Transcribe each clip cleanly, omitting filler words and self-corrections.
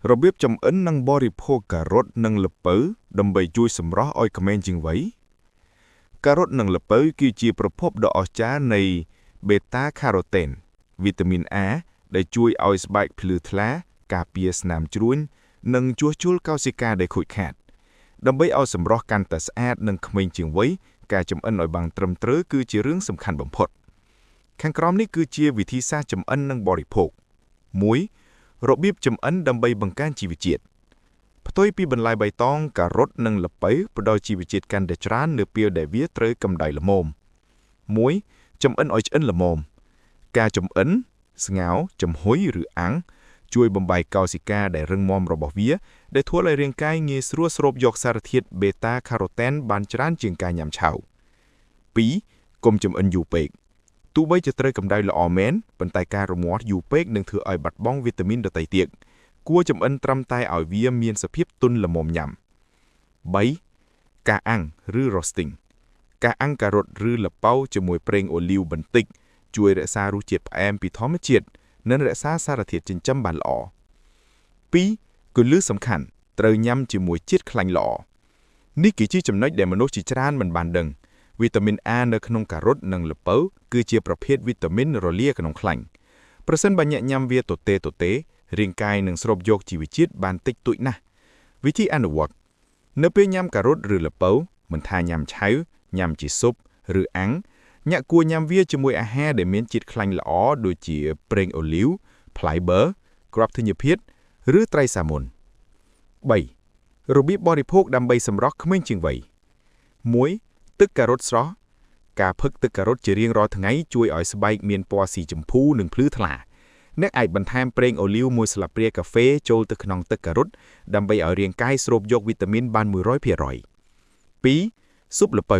របៀបចម្អិននិងបរិភោគការ៉ុតនិងល្ពៅដើម្បីជួយសម្រស់ឲ្យក្មេងជាងវ័យការ៉ុតនិងល្ពៅគឺជាប្រភពដ៏អស្ចារ្យនៃ beta-carotene វីតាមីន A ដែលជួយឲ្យស្បែកភ្លឺថ្លាការពារស្នាមជ្រួញនិងជួសជុលកោសិកាដែលខូចខាតដើម្បីឲ្យសម្រស់កាន់តែស្អាតនិងក្មេងជាងវ័យការចម្អិនឲ្យបានត្រឹមត្រូវគឺជារឿងសំខាន់បំផុតខាងក្រោមនេះគឺជាវិធីសាស្ត្រចម្អិននិងបរិភោគ 1. របៀបចម្អិនដើម្បីបង្កើនជីវជាតិផ្ទុយពីបន្លែបៃតងការ៉ុតនិងល្ពៅផ្ដល់ជីវជាតិកាន់តែច្រើននៅពេលដែលវាត្រូវកម្ដៅល្មម 1. ចម្អិនឲ្យឆ្អិនល្មមការចម្អិនស្ងោរចំហុយឬអាំងជួយបំបែកកោសិកាដែលរឹងមាំរបស់វាដែលធ្វើឲ្យរាងកាយងាយស្រួលស្រូបយកសារធាតុ beta-carotene បានច្រើនជាងការញ៉ាំឆៅ 2. កុំចម្អិនយូរពេកទោះបីជាត្រូវកម្ដៅល្អមែនប៉ុន្តែការរមាស់យូរពេកនឹងធ្វើឲ្យបាត់បង់វីតាមីនដទៃទៀតគួរចម្អិនត្រឹមតែឲ្យវាមានសភាពទន់ល្មមញ៉ាំ 3. ការអាំងឬ roasting ការអាំងការ៉ុតឬល្ពៅជាមួយប្រេងអូលីវបន្តិចជួយរក្សារសជាតិផ្អែមពីធម្មជាតិនិងរក្សាសារធាតុចិញ្ចឹមបានល្អ 2. គន្លឹះសំខាន់ត្រូវញ៉ាំជាមួយជាតិខ្លាញ់ល្អនេះគឺជាចំណុចដែលមនុស្សជាច្រើនមិនបានដឹងវីតាមីន A នៅក្នុងការ៉ុតនិងល្ពៅគឺជាប្រភេទវីតាមីនរលាក្នុងខ្លាញ់ប្រសិនបើអ្នកញ៉ាំវាទទេរាងកាយនឹងស្រូបយកជីវជាតិបានតិចតួចណាស់វិធីអនុវត្តនៅពេលញ៉ាំការ៉ុតឬល្ពៅមិនថាញ៉ាំឆៅញ៉ាំជាស៊ុបឬអាំងអ្នកគួរញ៉ាំវាជាមួយអាហារដែលមានជាតិខ្លាញ់ល្អដូចជាប្រេងអូលីវផ្លែប៊ឺគ្រាប់ធញ្ញជាតិឬត្រីសាម៉ុន 3. របៀបបរិភោគដើម្បីសម្រស់ក្មេងជាងវ័យ 1. ទឹកការ៉ុតស្រស់ការផឹកទឹកការ៉ុតជារៀងរាល់ថ្ងៃជួយឲ្យស្បែកមានពណ៌ស៊ីជម្ភូនិងភ្លឺថ្លាអ្នកអាចបន្ថែមប្រេងអូលីវមួយស្លាបព្រាកាហ្វេចូលទៅក្នុងទឹកការ៉ុតដើម្បីឲ្យរាងកាយស្រូបយកវីតាមីនបាន 100% 2. ស៊ុបល្ពៅ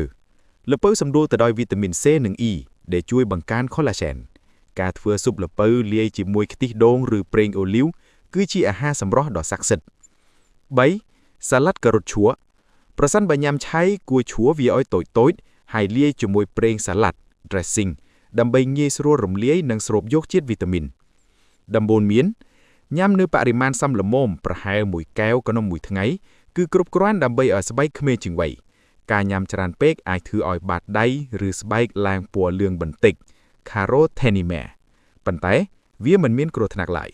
សម្បូរទៅដោយវីតាមីន C និង E ដែលជួយបង្កើន collagen ការធ្វើស៊ុបល្ពៅលាយជាមួយខ្ទិះដូងឬប្រេងអូលីវគឺជាអាហារសម្រស់ដ៏ស័ក្តិសិទ្ធិ 3. សាឡាត់ការ៉ុតឆួរប្រសិនបើញ៉ាំឆៃគួរឆួរវាឲ្យតូចៗហើយលាយជាមួយប្រេងសាឡាត់ dressing ដើម្បីងាយស្រួលរំលាយនិងស្រូបយកជាតិវីតាមីនដំបូន្មានញ៉ាំនៅបរិមាណសមល្មមប្រហែល1កែវក្នុងមួយថ្ងៃគឺគ្រប់គ្រាន់ដើម្បីឲ្យស្បែកក្មេងជាងវ័យការញ៉ាំច្រើនពេកអាចធ្វើឲ្យបាតដៃឬស្បែកឡើងពណ៌លឿងបន្តិច carotenemia ប៉ុន្តែវាមិនមានគ្រោះថ្នាក់ឡើយ